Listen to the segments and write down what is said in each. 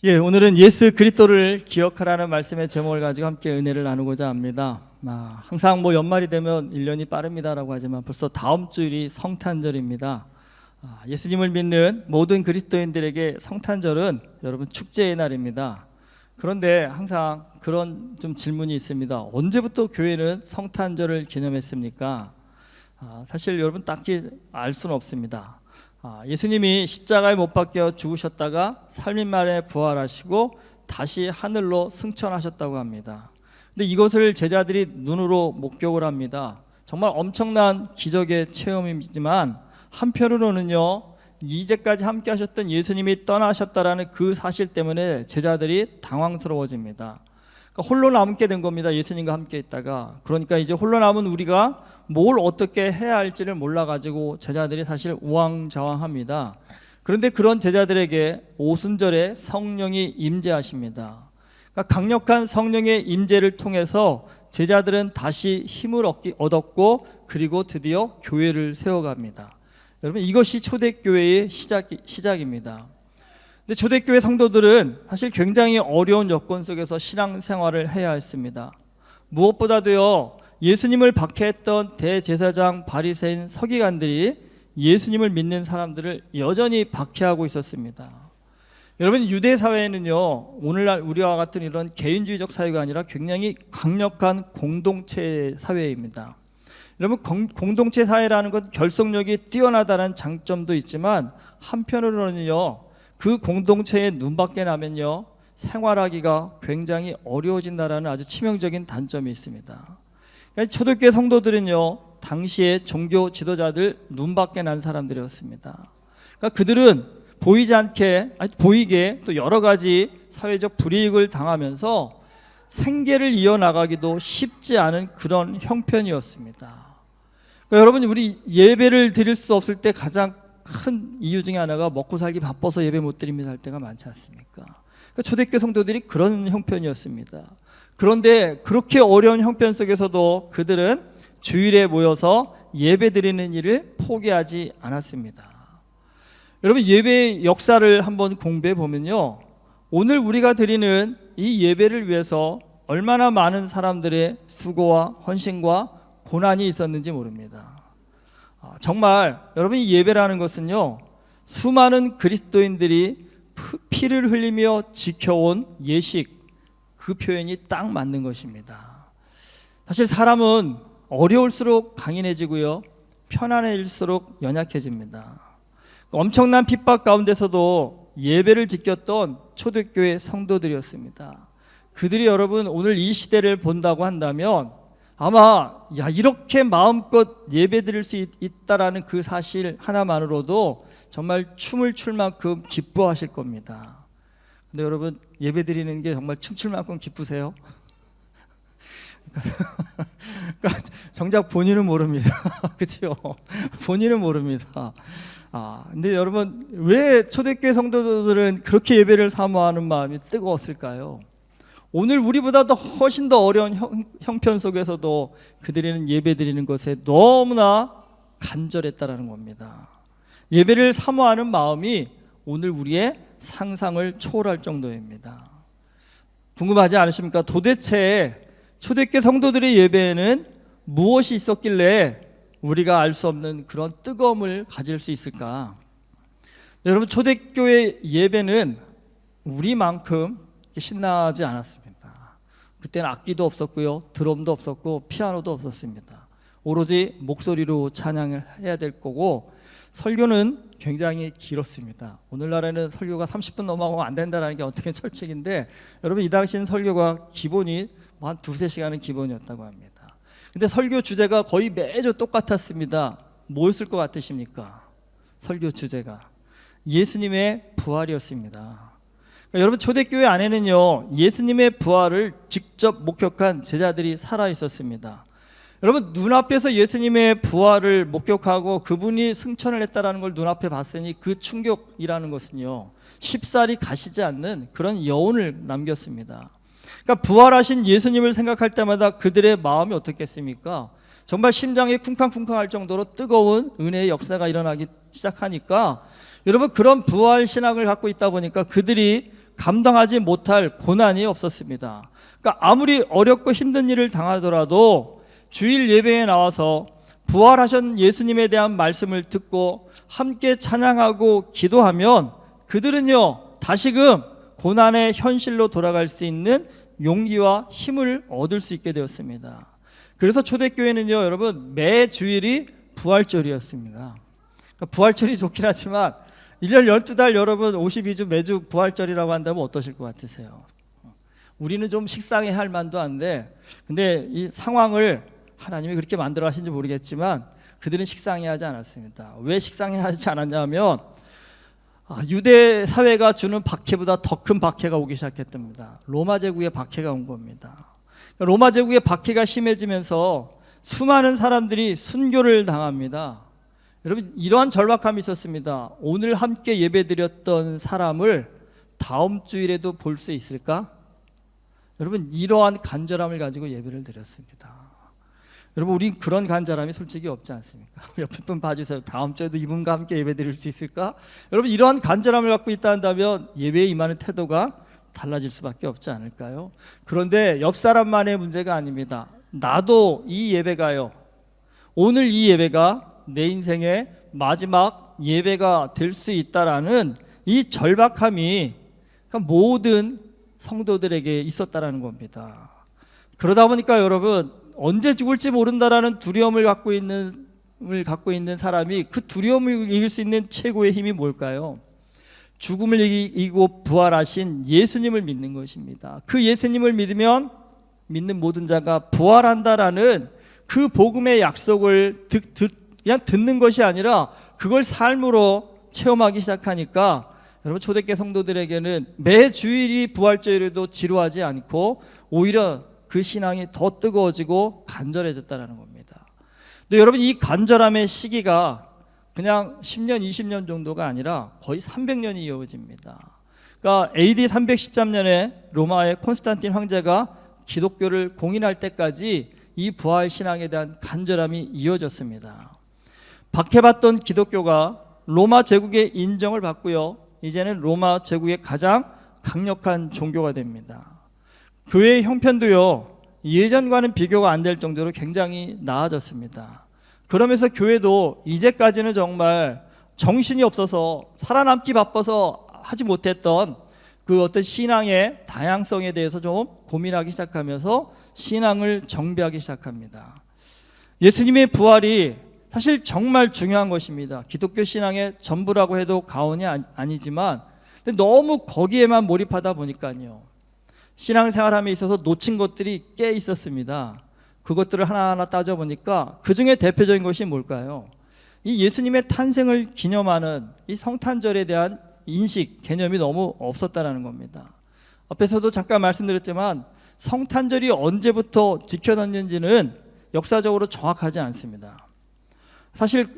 오늘은 예수 그리스도를 기억하라는 말씀의 제목을 가지고 함께 은혜를 나누고자 합니다. 항상 연말이 되면 1년이 빠릅니다라고 하지만 벌써 다음 주일이 성탄절입니다. 예수님을 믿는 모든 그리스도인들에게 성탄절은 여러분 축제의 날입니다. 그런데 항상 그런 좀 질문이 있습니다. 언제부터 교회는 성탄절을 기념했습니까? 사실 여러분 딱히 알 수는 없습니다. 예수님이 십자가에 못 박혀 죽으셨다가 3일 만에 부활하시고 다시 하늘로 승천하셨다고 합니다. 근데 이것을 제자들이 눈으로 목격을 합니다. 정말 엄청난 기적의 체험이지만 한편으로는요, 이제까지 함께 하셨던 예수님이 떠나셨다라는 그 사실 때문에 제자들이 당황스러워집니다. 그러니까 홀로 남게 된 겁니다. 예수님과 함께 있다가. 그러니까 이제 홀로 남은 우리가 뭘 어떻게 해야 할지를 몰라가지고 제자들이 사실 우왕좌왕합니다. 그런데 그런 제자들에게 오순절에 성령이 임재하십니다. 그러니까 강력한 성령의 임재를 통해서 제자들은 다시 힘을 얻었고 그리고 드디어 교회를 세워갑니다. 여러분, 이것이 초대교회의 시작입니다. 근데 초대교회 성도들은 사실 굉장히 어려운 여건 속에서 신앙생활을 해야 했습니다. 무엇보다도요, 예수님을 박해했던 대제사장 바리새인 서기관들이 예수님을 믿는 사람들을 여전히 박해하고 있었습니다. 여러분, 유대 사회에는요, 오늘날 우리와 같은 이런 개인주의적 사회가 아니라 굉장히 강력한 공동체 사회입니다. 여러분, 공동체 사회라는 것 결속력이 뛰어나다는 장점도 있지만 한편으로는요, 그 공동체에 눈밖에 나면요, 생활하기가 굉장히 어려워진다라는 아주 치명적인 단점이 있습니다. 그러니까 초대교회 성도들은요, 당시에 종교 지도자들 눈밖에 난 사람들이었습니다. 그러니까 그들은 보이게 또 여러 가지 사회적 불이익을 당하면서 생계를 이어나가기도 쉽지 않은 그런 형편이었습니다. 그러니까 여러분, 우리 예배를 드릴 수 없을 때 가장 큰 이유 중에 하나가 먹고 살기 바빠서 예배 못 드립니다 할 때가 많지 않습니까? 그러니까 초대교회 성도들이 그런 형편이었습니다. 그런데 그렇게 어려운 형편 속에서도 그들은 주일에 모여서 예배 드리는 일을 포기하지 않았습니다. 여러분, 예배의 역사를 한번 공부해 보면요, 오늘 우리가 드리는 이 예배를 위해서 얼마나 많은 사람들의 수고와 헌신과 고난이 있었는지 모릅니다. 정말 여러분, 이 예배라는 것은요, 수많은 그리스도인들이 피를 흘리며 지켜온 예식, 그 표현이 딱 맞는 것입니다. 사실 사람은 어려울수록 강인해지고요, 편안해질수록 연약해집니다. 엄청난 핍박 가운데서도 예배를 지켰던 초대교회 성도들이었습니다. 그들이 여러분 오늘 이 시대를 본다고 한다면 아마 이렇게 마음껏 예배 드릴 수 있다라는 그 사실 하나만으로도 정말 춤을 출 만큼 기뻐하실 겁니다. 근데 여러분, 예배 드리는 게 정말 춤출 만큼 기쁘세요? 그러니까 정작 본인은 모릅니다. 그렇죠? 본인은 모릅니다. 근데 여러분, 왜 초대교회 성도들은 그렇게 예배를 사모하는 마음이 뜨거웠을까요? 오늘 우리보다 더 훨씬 더 어려운 형편 속에서도 그들은 예배 드리는 것에 너무나 간절했다라는 겁니다. 예배를 사모하는 마음이 오늘 우리의 상상을 초월할 정도입니다. 궁금하지 않으십니까? 도대체 초대교회 성도들의 예배에는 무엇이 있었길래 우리가 알 수 없는 그런 뜨거움을 가질 수 있을까? 여러분, 초대교회 예배는 우리만큼 신나지 않았습니다. 그때는 악기도 없었고요, 드럼도 없었고 피아노도 없었습니다. 오로지 목소리로 찬양을 해야 될 거고, 설교는 굉장히 길었습니다. 오늘날에는 설교가 30분 넘어가면 안 된다는 게 어떻게 철칙인데, 여러분, 이 당시엔 설교가 기본이 한 두세 시간은 기본이었다고 합니다. 근데 설교 주제가 거의 매주 똑같았습니다. 뭐였을 것 같으십니까? 설교 주제가 예수님의 부활이었습니다. 그러니까 여러분, 초대교회 안에는요, 예수님의 부활을 직접 목격한 제자들이 살아 있었습니다. 여러분, 눈앞에서 예수님의 부활을 목격하고 그분이 승천을 했다는 걸 눈앞에 봤으니 그 충격이라는 것은요, 쉽사리 가시지 않는 그런 여운을 남겼습니다. 그러니까 부활하신 예수님을 생각할 때마다 그들의 마음이 어떻겠습니까? 정말 심장이 쿵쾅쿵쾅할 정도로 뜨거운 은혜의 역사가 일어나기 시작하니까, 여러분, 그런 부활 신앙을 갖고 있다 보니까 그들이 감당하지 못할 고난이 없었습니다. 그러니까 아무리 어렵고 힘든 일을 당하더라도 주일 예배에 나와서 부활하신 예수님에 대한 말씀을 듣고 함께 찬양하고 기도하면 그들은요 다시금 고난의 현실로 돌아갈 수 있는 용기와 힘을 얻을 수 있게 되었습니다. 그래서 초대교회는요 여러분 매 주일이 부활절이었습니다. 그러니까 부활절이 좋긴 하지만 1년 12달 여러분 52주 매주 부활절이라고 한다면 어떠실 것 같으세요? 우리는 좀 식상해 할 만도 한데 근데 이 상황을 하나님이 그렇게 만들어 하신지 모르겠지만 그들은 식상해 하지 않았습니다. 왜 식상해 하지 않았냐면 유대 사회가 주는 박해보다 더 큰 박해가 오기 시작했답니다. 로마 제국의 박해가 온 겁니다. 로마 제국의 박해가 심해지면서 수많은 사람들이 순교를 당합니다. 여러분 이러한 절박함이 있었습니다. 오늘 함께 예배드렸던 사람을 다음 주일에도 볼 수 있을까? 여러분 이러한 간절함을 가지고 예배를 드렸습니다. 여러분 우린 그런 간절함이 솔직히 없지 않습니까? 옆에 분 봐주세요. 다음 주에도 이분과 함께 예배드릴 수 있을까? 여러분 이러한 간절함을 갖고 있다 한다면 예배에 임하는 태도가 달라질 수밖에 없지 않을까요? 그런데 옆 사람만의 문제가 아닙니다. 나도 이 예배가요 오늘 이 예배가 내 인생의 마지막 예배가 될 수 있다라는 이 절박함이 모든 성도들에게 있었다라는 겁니다. 그러다 보니까 여러분 언제 죽을지 모른다라는 두려움을 갖고 있는 사람이 그 두려움을 이길 수 있는 최고의 힘이 뭘까요? 죽음을 이기고 부활하신 예수님을 믿는 것입니다. 그 예수님을 믿으면 믿는 모든 자가 부활한다라는 그 복음의 약속을 그냥 듣는 것이 아니라 그걸 삶으로 체험하기 시작하니까 여러분 초대교회 성도들에게는 매 주일이 부활절에도 지루하지 않고 오히려 그 신앙이 더 뜨거워지고 간절해졌다는 겁니다. 근데 여러분 이 간절함의 시기가 그냥 10년, 20년 정도가 아니라 거의 300년이 이어집니다. 그러니까 AD 313년에 로마의 콘스탄틴 황제가 기독교를 공인할 때까지 이 부활 신앙에 대한 간절함이 이어졌습니다. 박해받던 기독교가 로마 제국의 인정을 받고요. 이제는 로마 제국의 가장 강력한 종교가 됩니다. 교회의 형편도요 예전과는 비교가 안 될 정도로 굉장히 나아졌습니다. 그러면서 교회도 이제까지는 정말 정신이 없어서 살아남기 바빠서 하지 못했던 그 어떤 신앙의 다양성에 대해서 좀 고민하기 시작하면서 신앙을 정비하기 시작합니다. 예수님의 부활이 사실 정말 중요한 것입니다. 기독교 신앙의 전부라고 해도 과언이 아니지만 근데 너무 거기에만 몰입하다 보니까요 신앙생활함에 있어서 놓친 것들이 꽤 있었습니다. 그것들을 하나하나 따져보니까 그 중에 대표적인 것이 뭘까요? 이 예수님의 탄생을 기념하는 이 성탄절에 대한 인식, 개념이 너무 없었다는 겁니다. 앞에서도 잠깐 말씀드렸지만 성탄절이 언제부터 지켜졌는지는 역사적으로 정확하지 않습니다. 사실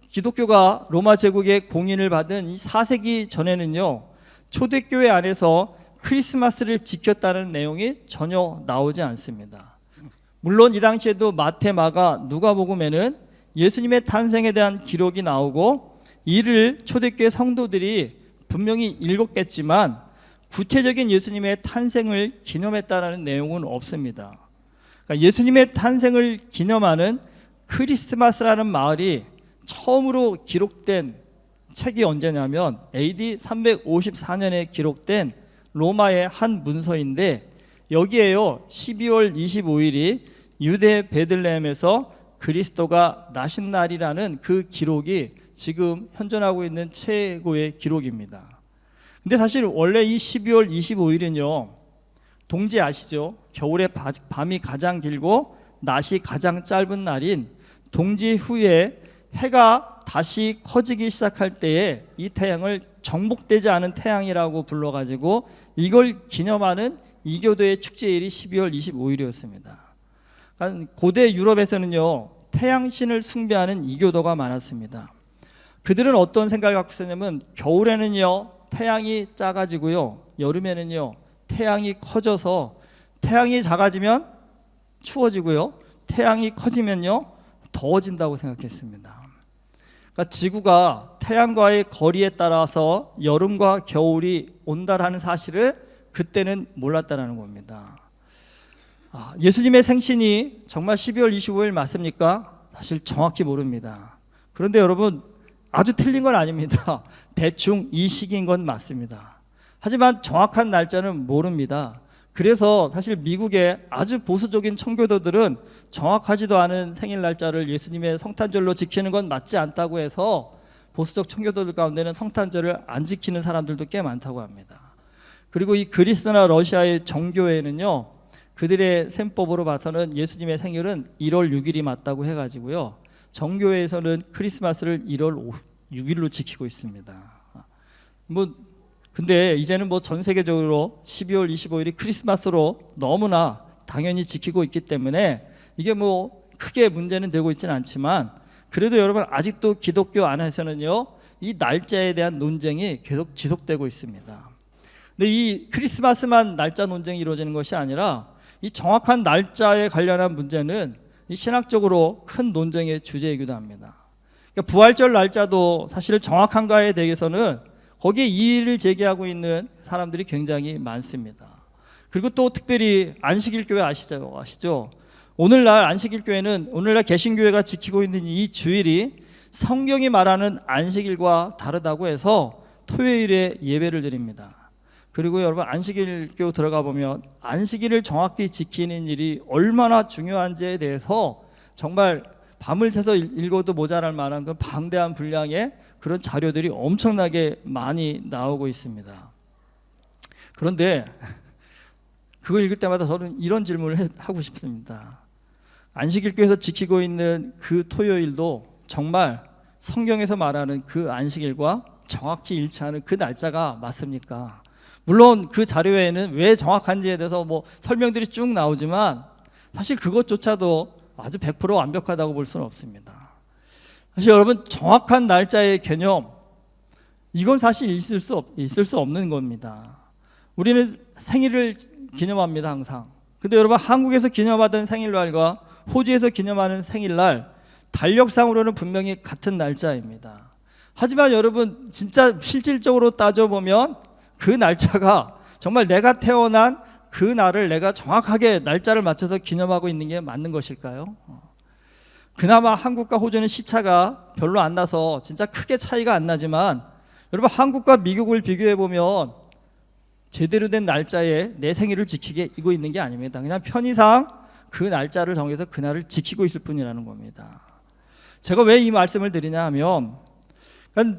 기독교가 로마 제국의 공인을 받은 이 4세기 전에는요 초대교회 안에서 크리스마스를 지켰다는 내용이 전혀 나오지 않습니다. 물론 이 당시에도 마태, 마가, 누가복음에는 예수님의 탄생에 대한 기록이 나오고 이를 초대교회 성도들이 분명히 읽었겠지만 구체적인 예수님의 탄생을 기념했다는 내용은 없습니다. 그러니까 예수님의 탄생을 기념하는 크리스마스라는 말이 처음으로 기록된 책이 언제냐면 AD 354년에 기록된 로마의 한 문서인데 여기에요 12월 25일이 유대 베들레헴에서 그리스도가 나신 날이라는 그 기록이 지금 현존하고 있는 최고의 기록입니다. 근데 사실 원래 이 12월 25일은요 동지 아시죠? 겨울에 밤이 가장 길고 낮이 가장 짧은 날인 동지 후에 해가 다시 커지기 시작할 때에 이 태양을 정복되지 않은 태양이라고 불러가지고 이걸 기념하는 이교도의 축제일이 12월 25일이었습니다. 그러니까 고대 유럽에서는요 태양신을 숭배하는 이교도가 많았습니다. 그들은 어떤 생각을 갖고 있었냐면 겨울에는요 태양이 작아지고요 여름에는요 태양이 커져서 태양이 작아지면 추워지고요 태양이 커지면요 더워진다고 생각했습니다. 그러니까 지구가 태양과의 거리에 따라서 여름과 겨울이 온다라는 사실을 그때는 몰랐다라는 겁니다. 예수님의 생신이 정말 12월 25일 맞습니까? 사실 정확히 모릅니다. 그런데 여러분, 아주 틀린 건 아닙니다. 대충 이 시기인 건 맞습니다. 하지만 정확한 날짜는 모릅니다. 그래서 사실 미국의 아주 보수적인 청교도들은 정확하지도 않은 생일 날짜를 예수님의 성탄절로 지키는 건 맞지 않다고 해서 보수적 청교도들 가운데는 성탄절을 안 지키는 사람들도 꽤 많다고 합니다. 그리고 이 그리스나 러시아의 정교회는요, 그들의 셈법으로 봐서는 예수님의 생일은 1월 6일이 맞다고 해가지고요, 정교회에서는 크리스마스를 1월 6일로 지키고 있습니다. 근데 이제는 전 세계적으로 12월 25일이 크리스마스로 너무나 당연히 지키고 있기 때문에 이게 크게 문제는 되고 있지는 않지만, 그래도 여러분 아직도 기독교 안에서는요, 이 날짜에 대한 논쟁이 계속 지속되고 있습니다. 근데 이 크리스마스만 날짜 논쟁이 이루어지는 것이 아니라 이 정확한 날짜에 관련한 문제는 이 신학적으로 큰 논쟁의 주제이기도 합니다. 그러니까 부활절 날짜도 사실 정확한가에 대해서는 거기에 이의를 제기하고 있는 사람들이 굉장히 많습니다. 그리고 또 특별히 안식일교회 아시죠? 오늘날 안식일교회는 오늘날 개신교회가 지키고 있는 이 주일이 성경이 말하는 안식일과 다르다고 해서 토요일에 예배를 드립니다. 그리고 여러분, 안식일교 들어가 보면 안식일을 정확히 지키는 일이 얼마나 중요한지에 대해서 정말 밤을 새서 읽어도 모자랄 만한 그 방대한 분량의 그런 자료들이 엄청나게 많이 나오고 있습니다. 그런데 그걸 읽을 때마다 저는 이런 질문을 하고 싶습니다. 안식일교에서 지키고 있는 그 토요일도 정말 성경에서 말하는 그 안식일과 정확히 일치하는 그 날짜가 맞습니까? 물론 그 자료에는 왜 정확한지에 대해서 설명들이 쭉 나오지만 사실 그것조차도 아주 100% 완벽하다고 볼 수는 없습니다. 사실 여러분, 정확한 날짜의 개념, 이건 사실 있을 수 없는 겁니다. 우리는 생일을 기념합니다, 항상. 근데 여러분, 한국에서 기념하던 생일날과 호주에서 기념하는 생일날, 달력상으로는 분명히 같은 날짜입니다. 하지만 여러분, 진짜 실질적으로 따져보면 그 날짜가 정말 내가 태어난 그 날을 내가 정확하게 날짜를 맞춰서 기념하고 있는 게 맞는 것일까요? 그나마 한국과 호주는 시차가 별로 안 나서 진짜 크게 차이가 안 나지만, 여러분, 한국과 미국을 비교해 보면 제대로 된 날짜에 내 생일을 지키고 있는 게 아닙니다. 그냥 편의상 그 날짜를 정해서 그날을 지키고 있을 뿐이라는 겁니다. 제가 왜 이 말씀을 드리냐 하면,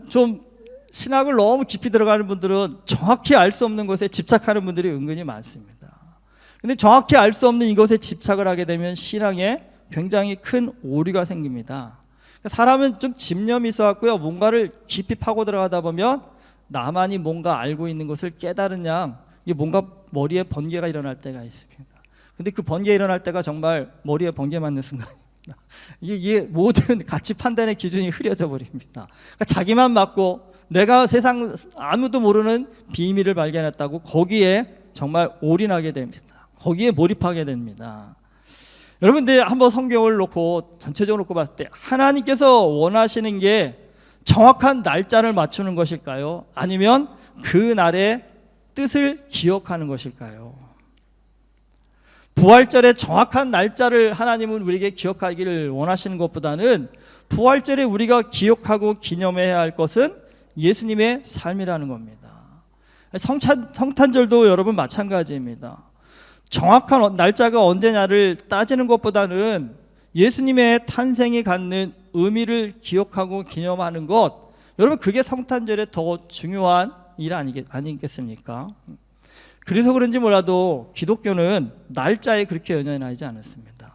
좀 신학을 너무 깊이 들어가는 분들은 정확히 알 수 없는 것에 집착하는 분들이 은근히 많습니다. 근데 정확히 알 수 없는 이것에 집착을 하게 되면 신앙에 굉장히 큰 오류가 생깁니다. 사람은 좀 집념이 있어갖고요, 뭔가를 깊이 파고 들어가다 보면 나만이 뭔가 알고 있는 것을 깨달은 양, 이게 뭔가 머리에 번개가 일어날 때가 있습니다. 근데 그 번개 일어날 때가 정말 머리에 번개 맞는 순간입니다. 이게 모든 가치 판단의 기준이 흐려져 버립니다. 그러니까 자기만 맞고 내가 세상 아무도 모르는 비밀을 발견했다고 거기에 정말 올인하게 됩니다. 거기에 몰입하게 됩니다. 여러분, 근데 한번 성경을 놓고 전체적으로 놓고 봤을 때 하나님께서 원하시는 게 정확한 날짜를 맞추는 것일까요? 아니면 그 날의 뜻을 기억하는 것일까요? 부활절의 정확한 날짜를 하나님은 우리에게 기억하기를 원하시는 것보다는 부활절에 우리가 기억하고 기념해야 할 것은 예수님의 삶이라는 겁니다. 성탄절도 여러분 마찬가지입니다. 정확한 날짜가 언제냐를 따지는 것보다는 예수님의 탄생이 갖는 의미를 기억하고 기념하는 것, 여러분, 그게 성탄절의 더 중요한 일 아니겠습니까? 그래서 그런지 몰라도 기독교는 날짜에 그렇게 연연하지 않았습니다.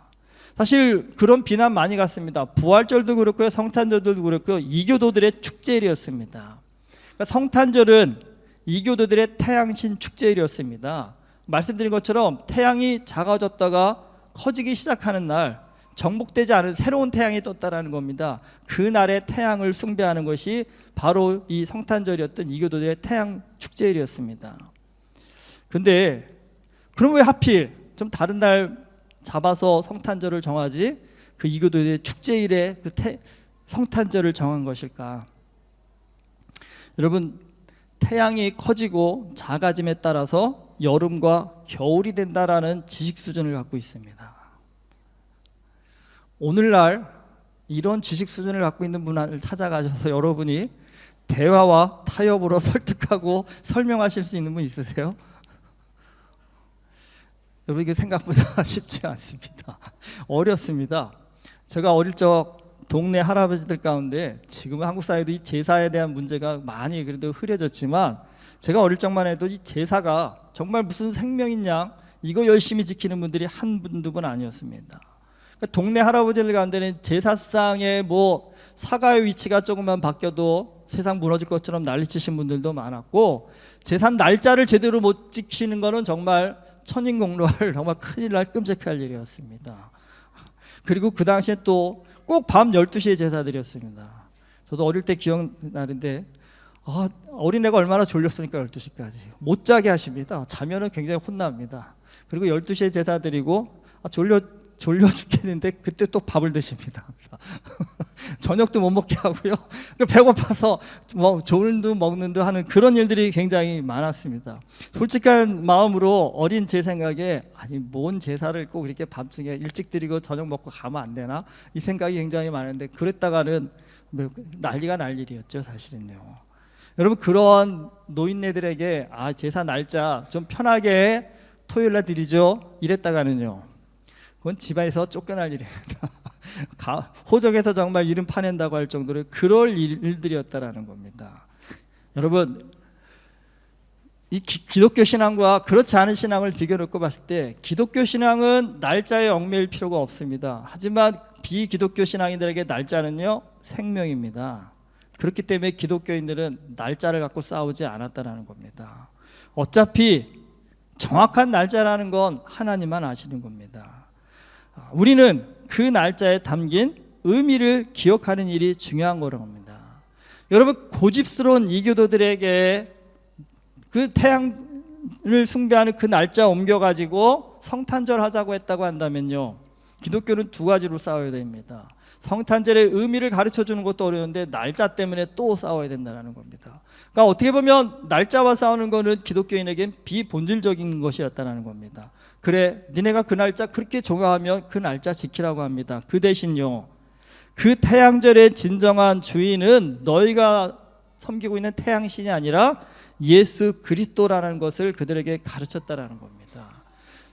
사실 그런 비난 많이 갔습니다. 부활절도 그렇고요, 성탄절도 그렇고요, 이교도들의 축제일이었습니다. 그러니까 성탄절은 이교도들의 태양신 축제일이었습니다. 말씀드린 것처럼 태양이 작아졌다가 커지기 시작하는 날, 정복되지 않은 새로운 태양이 떴다라는 겁니다. 그날의 태양을 숭배하는 것이 바로 이 성탄절이었던 이교도들의 태양 축제일이었습니다. 근데 그럼 왜 하필 좀 다른 날 잡아서 성탄절을 정하지 그 이교도들의 축제일에 성탄절을 정한 것일까? 여러분, 태양이 커지고 작아짐에 따라서 여름과 겨울이 된다라는 지식 수준을 갖고 있습니다. 오늘날 이런 지식 수준을 갖고 있는 분을 찾아가셔서 여러분이 대화와 타협으로 설득하고 설명하실 수 있는 분 있으세요? 여러분, 이게 생각보다 쉽지 않습니다. 어렵습니다. 제가 어릴 적 동네 할아버지들 가운데, 지금은 한국 사회도 이 제사에 대한 문제가 많이 그래도 흐려졌지만, 제가 어릴 적만 해도 이 제사가 정말 무슨 생명인 양 이거 열심히 지키는 분들이 한 분, 두 분 아니었습니다. 동네 할아버지들 가운데는 제사상에 뭐 사과의 위치가 조금만 바뀌어도 세상 무너질 것처럼 난리치신 분들도 많았고, 제사 날짜를 제대로 못 지키는 거는 정말 천인공로할 정말 큰일 날 끔찍할 일이었습니다. 그리고 그 당시에 또 꼭 밤 12시에 제사 드렸습니다. 저도 어릴 때 기억나는데 어린애가 얼마나 졸렸으니까 12시까지 못 자게 하십니다. 자면은 굉장히 혼납니다. 그리고 12시에 제사 드리고 졸려 죽겠는데 그때 또 밥을 드십니다. 저녁도 못 먹게 하고요. 배고파서 좋은 듯 먹는 듯 하는 그런 일들이 굉장히 많았습니다. 솔직한 마음으로 어린 제 생각에 뭔 제사를 꼭 이렇게 밤중에 일찍 드리고 저녁 먹고 가면 안 되나? 이 생각이 굉장히 많은데, 그랬다가는 난리가 날 일이었죠, 사실은요. 여러분, 그런 노인네들에게 제사 날짜 좀 편하게 토요일날 드리죠, 이랬다가는요, 그건 집안에서 쫓겨날 일입니다. 호적에서 정말 이름 파낸다고 할 정도로 그럴 일들이었다라는 겁니다. 여러분, 이 기독교 신앙과 그렇지 않은 신앙을 비교해놓고 봤을 때, 기독교 신앙은 날짜에 얽매일 필요가 없습니다. 하지만 비기독교 신앙인들에게 날짜는요, 생명입니다. 그렇기 때문에 기독교인들은 날짜를 갖고 싸우지 않았다라는 겁니다. 어차피 정확한 날짜라는 건 하나님만 아시는 겁니다. 우리는 그 날짜에 담긴 의미를 기억하는 일이 중요한 거라고 합니다. 여러분, 고집스러운 이교도들에게 그 태양을 숭배하는 그 날짜 옮겨가지고 성탄절 하자고 했다고 한다면요, 기독교는 두 가지로 싸워야 됩니다. 성탄절의 의미를 가르쳐주는 것도 어려운데 날짜 때문에 또 싸워야 된다는 겁니다. 그러니까 어떻게 보면 날짜와 싸우는 것은 기독교인에겐 비본질적인 것이었다는 겁니다. 그래, 니네가 그 날짜 그렇게 좋아하면 그 날짜 지키라고 합니다. 그 대신요, 그 태양절의 진정한 주인은 너희가 섬기고 있는 태양신이 아니라 예수 그리스도라는 것을 그들에게 가르쳤다라는 겁니다.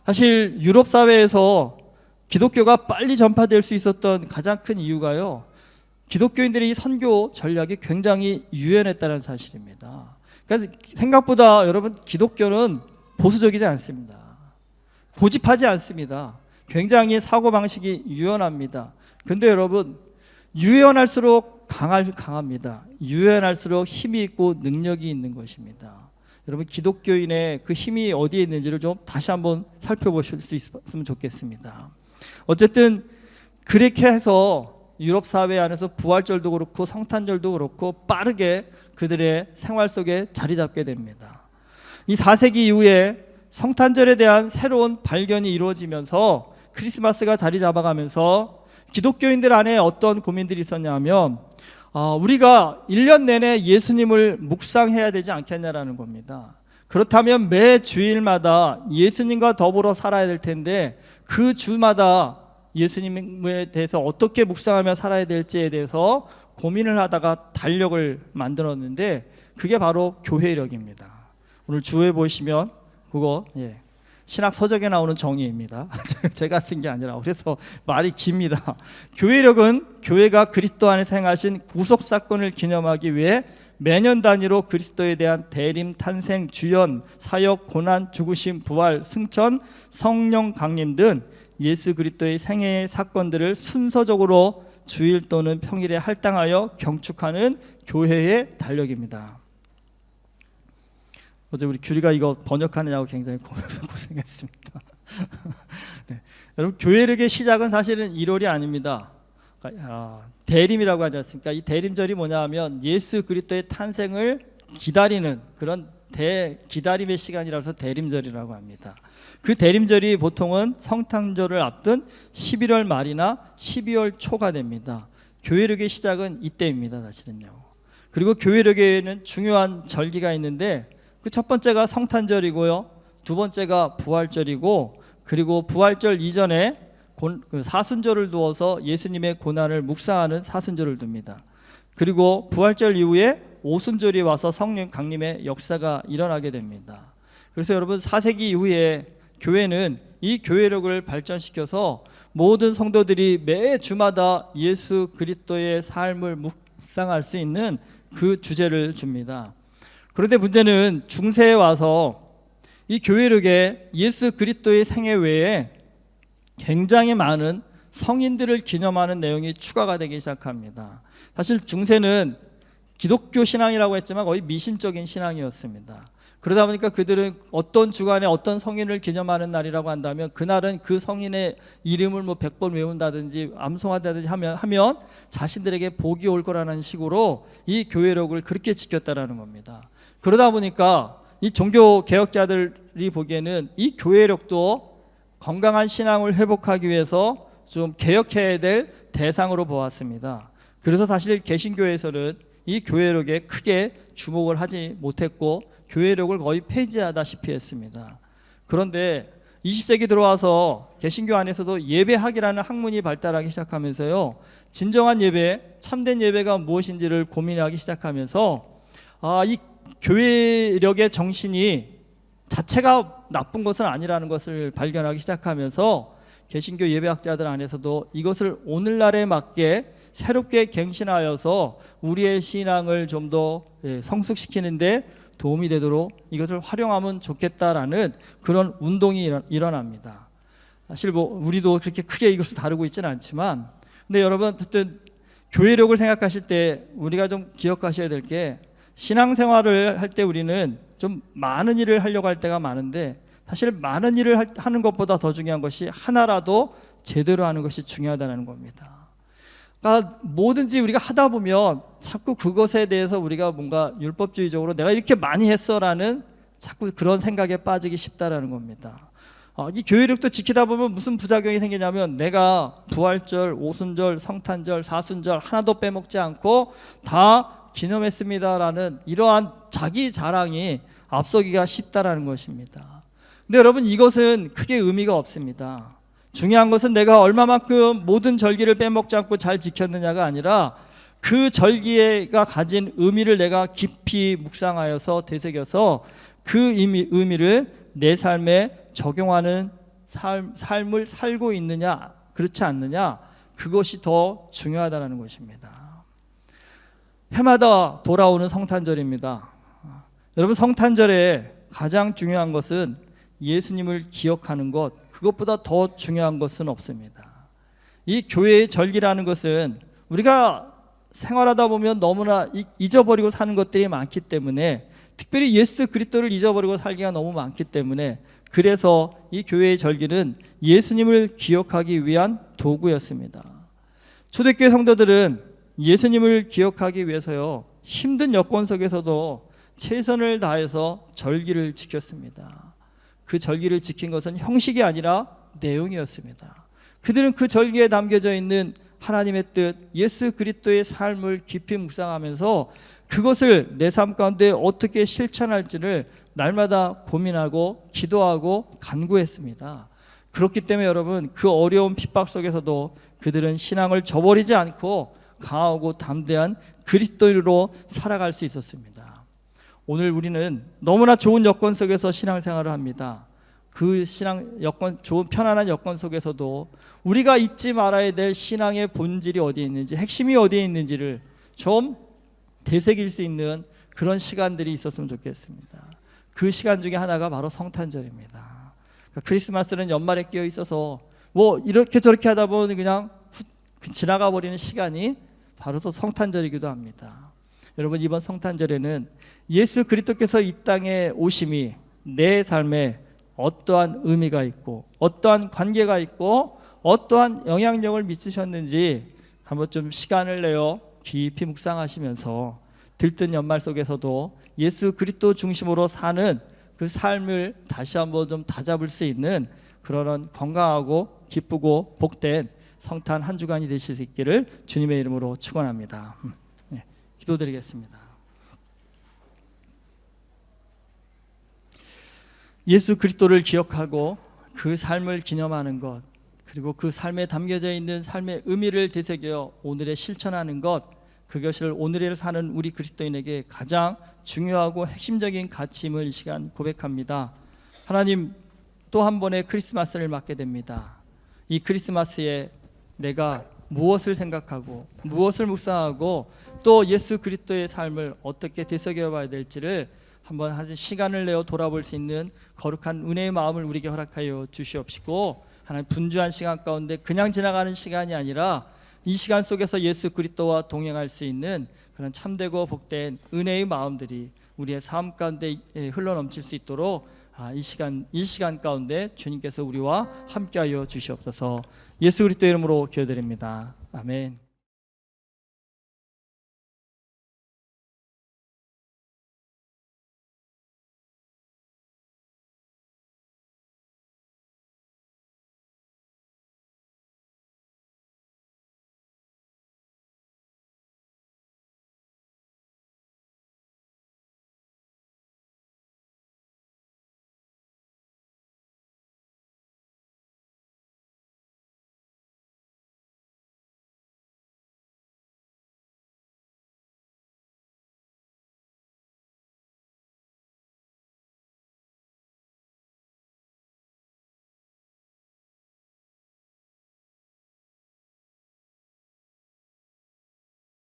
사실 유럽 사회에서 기독교가 빨리 전파될 수 있었던 가장 큰 이유가요, 기독교인들의 이 선교 전략이 굉장히 유연했다는 사실입니다. 그래서 생각보다 여러분, 기독교는 보수적이지 않습니다. 고집하지 않습니다. 굉장히 사고방식이 유연합니다. 근데 여러분, 유연할수록 강합니다. 유연할수록 힘이 있고 능력이 있는 것입니다. 여러분, 기독교인의 그 힘이 어디에 있는지를 좀 다시 한번 살펴보실 수 있으면 좋겠습니다. 어쨌든 그렇게 해서 유럽 사회 안에서 부활절도 그렇고 성탄절도 그렇고 빠르게 그들의 생활 속에 자리 잡게 됩니다. 이 4세기 이후에 성탄절에 대한 새로운 발견이 이루어지면서 크리스마스가 자리 잡아가면서 기독교인들 안에 어떤 고민들이 있었냐면, 우리가 1년 내내 예수님을 묵상해야 되지 않겠냐라는 겁니다. 그렇다면 매 주일마다 예수님과 더불어 살아야 될 텐데, 그 주마다 예수님에 대해서 어떻게 묵상하며 살아야 될지에 대해서 고민을 하다가 달력을 만들었는데, 그게 바로 교회력입니다. 오늘 주에 보시면 그거 신학 서적에 나오는 정의입니다. 제가 쓴 게 아니라, 그래서 말이 깁니다. 교회력은 교회가 그리스도 안에서 행하신 구속 사건을 기념하기 위해 매년 단위로 그리스도에 대한 대림, 탄생, 주연, 사역, 고난, 죽으심, 부활, 승천, 성령 강림 등 예수 그리스도의 생애의 사건들을 순서적으로 주일 또는 평일에 할당하여 경축하는 교회의 달력입니다. 어제 우리 규리가 이거 번역하느냐고 굉장히 고생했습니다. 네. 여러분, 교회력의 시작은 사실은 1월이 아닙니다. 대림이라고 하지 않습니까? 이 대림절이 뭐냐 하면 예수 그리스도의 탄생을 기다리는 그런 기다림의 시간이라서 대림절이라고 합니다. 그 대림절이 보통은 성탄절을 앞둔 11월 말이나 12월 초가 됩니다. 교회력의 시작은 이때입니다, 사실은요. 그리고 교회력에는 중요한 절기가 있는데 그 첫 번째가 성탄절이고요. 두 번째가 부활절이고, 그리고 부활절 이전에 사순절을 두어서 예수님의 고난을 묵상하는 사순절을 둡니다. 그리고 부활절 이후에 오순절이 와서 성령 강림의 역사가 일어나게 됩니다. 그래서 여러분 4세기 이후에 교회는 이 교회력을 발전시켜서 모든 성도들이 매 주마다 예수 그리스도의 삶을 묵상할 수 있는 그 주제를 줍니다. 그런데 문제는 중세에 와서 이 교회력에 예수 그리스도의 생애 외에 굉장히 많은 성인들을 기념하는 내용이 추가가 되기 시작합니다. 사실 중세는 기독교 신앙이라고 했지만 거의 미신적인 신앙이었습니다. 그러다 보니까 그들은 어떤 주간에 어떤 성인을 기념하는 날이라고 한다면 그날은 그 성인의 이름을 100번 외운다든지 암송한다든지 하면 자신들에게 복이 올 거라는 식으로 이 교회력을 그렇게 지켰다라는 겁니다. 그러다 보니까 이 종교 개혁자들이 보기에는 이 교회력도 건강한 신앙을 회복하기 위해서 좀 개혁해야 될 대상으로 보았습니다. 그래서 사실 개신교에서는 이 교회력에 크게 주목을 하지 못했고 교회력을 거의 폐지하다시피 했습니다. 그런데 20세기 들어와서 개신교 안에서도 예배학이라는 학문이 발달하기 시작하면서요, 진정한 예배, 참된 예배가 무엇인지를 고민하기 시작하면서 이 교회력의 정신이 자체가 나쁜 것은 아니라는 것을 발견하기 시작하면서 개신교 예배학자들 안에서도 이것을 오늘날에 맞게 새롭게 갱신하여서 우리의 신앙을 좀 더 성숙시키는데 도움이 되도록 이것을 활용하면 좋겠다라는 그런 운동이 일어납니다. 사실 우리도 그렇게 크게 이것을 다루고 있지는 않지만, 근데 여러분 어쨌든 교회력을 생각하실 때 우리가 좀 기억하셔야 될 게, 신앙생활을 할 때 우리는 좀 많은 일을 하려고 할 때가 많은데 사실 많은 일을 하는 것보다 더 중요한 것이 하나라도 제대로 하는 것이 중요하다는 겁니다. 그러니까 뭐든지 우리가 하다 보면 자꾸 그것에 대해서 우리가 뭔가 율법주의적으로 내가 이렇게 많이 했어라는 자꾸 그런 생각에 빠지기 쉽다라는 겁니다. 이 교회력도 지키다 보면 무슨 부작용이 생기냐면 내가 부활절, 오순절, 성탄절, 사순절 하나도 빼먹지 않고 다 기념했습니다라는 이러한 자기 자랑이 앞서기가 쉽다라는 것입니다. 근데 여러분 이것은 크게 의미가 없습니다. 중요한 것은 내가 얼마만큼 모든 절기를 빼먹지 않고 잘 지켰느냐가 아니라 그 절기가 가진 의미를 내가 깊이 묵상하여서 되새겨서 그 의미를 내 삶에 적용하는 삶을 살고 있느냐 그렇지 않느냐, 그것이 더 중요하다는 것입니다. 해마다 돌아오는 성탄절입니다. 여러분 성탄절에 가장 중요한 것은 예수님을 기억하는 것, 그것보다 더 중요한 것은 없습니다. 이 교회의 절기라는 것은 우리가 생활하다 보면 너무나 잊어버리고 사는 것들이 많기 때문에, 특별히 예수 그리스도를 잊어버리고 살기가 너무 많기 때문에, 그래서 이 교회의 절기는 예수님을 기억하기 위한 도구였습니다. 초대교회 성도들은 예수님을 기억하기 위해서요, 힘든 여건 속에서도 최선을 다해서 절기를 지켰습니다. 그 절기를 지킨 것은 형식이 아니라 내용이었습니다. 그들은 그 절기에 담겨져 있는 하나님의 뜻, 예수 그리스도의 삶을 깊이 묵상하면서 그것을 내 삶 가운데 어떻게 실천할지를 날마다 고민하고 기도하고 간구했습니다. 그렇기 때문에 여러분 그 어려운 핍박 속에서도 그들은 신앙을 저버리지 않고 강하고 담대한 그리스도인으로 살아갈 수 있었습니다. 오늘 우리는 너무나 좋은 여건 속에서 신앙생활을 합니다. 그 신앙 여건, 좋은 편안한 여건 속에서도 우리가 잊지 말아야 될 신앙의 본질이 어디에 있는지, 핵심이 어디에 있는지를 좀 되새길 수 있는 그런 시간들이 있었으면 좋겠습니다. 그 시간 중에 하나가 바로 성탄절입니다. 그러니까 크리스마스는 연말에 끼어 있어서 이렇게 저렇게 하다 보면 그냥 지나가 버리는 시간이 바로 또 성탄절이기도 합니다. 여러분 이번 성탄절에는 예수 그리스도께서 이 땅에 오심이 내 삶에 어떠한 의미가 있고 어떠한 관계가 있고 어떠한 영향력을 미치셨는지 한번 좀 시간을 내어 깊이 묵상하시면서 들뜬 연말 속에서도 예수 그리스도 중심으로 사는 그 삶을 다시 한번 좀 다잡을 수 있는 그런 건강하고 기쁘고 복된 성탄 한 주간이 되실 수 있기를 주님의 이름으로 축원합니다. 네, 기도 기도드리겠습니다. 예수 그리스도를 기억하고 그 삶을 기념하는 것, 그리고 그 삶에 담겨져 있는 삶의 의미를 되새겨 오늘에 실천하는 것, 그것을 오늘을 사는 우리 그리스도인에게 가장 중요하고 핵심적인 가치임을 이 시간 고백합니다. 하나님, 또 한 번의 크리스마스를 맞게 됩니다. 이 크리스마스에 내가 무엇을 생각하고 무엇을 묵상하고 또 예수 그리스도의 삶을 어떻게 되새겨 봐야 될지를 한번 한 시간을 내어 돌아볼 수 있는 거룩한 은혜의 마음을 우리에게 허락하여 주시옵시고, 하나님 분주한 시간 가운데 그냥 지나가는 시간이 아니라 이 시간 속에서 예수 그리스도와 동행할 수 있는 그런 참되고 복된 은혜의 마음들이 우리의 삶 가운데 흘러넘칠 수 있도록 이 시간 가운데 주님께서 우리와 함께하여 주시옵소서. 예수 그리스도 이름으로 기도드립니다. 아멘.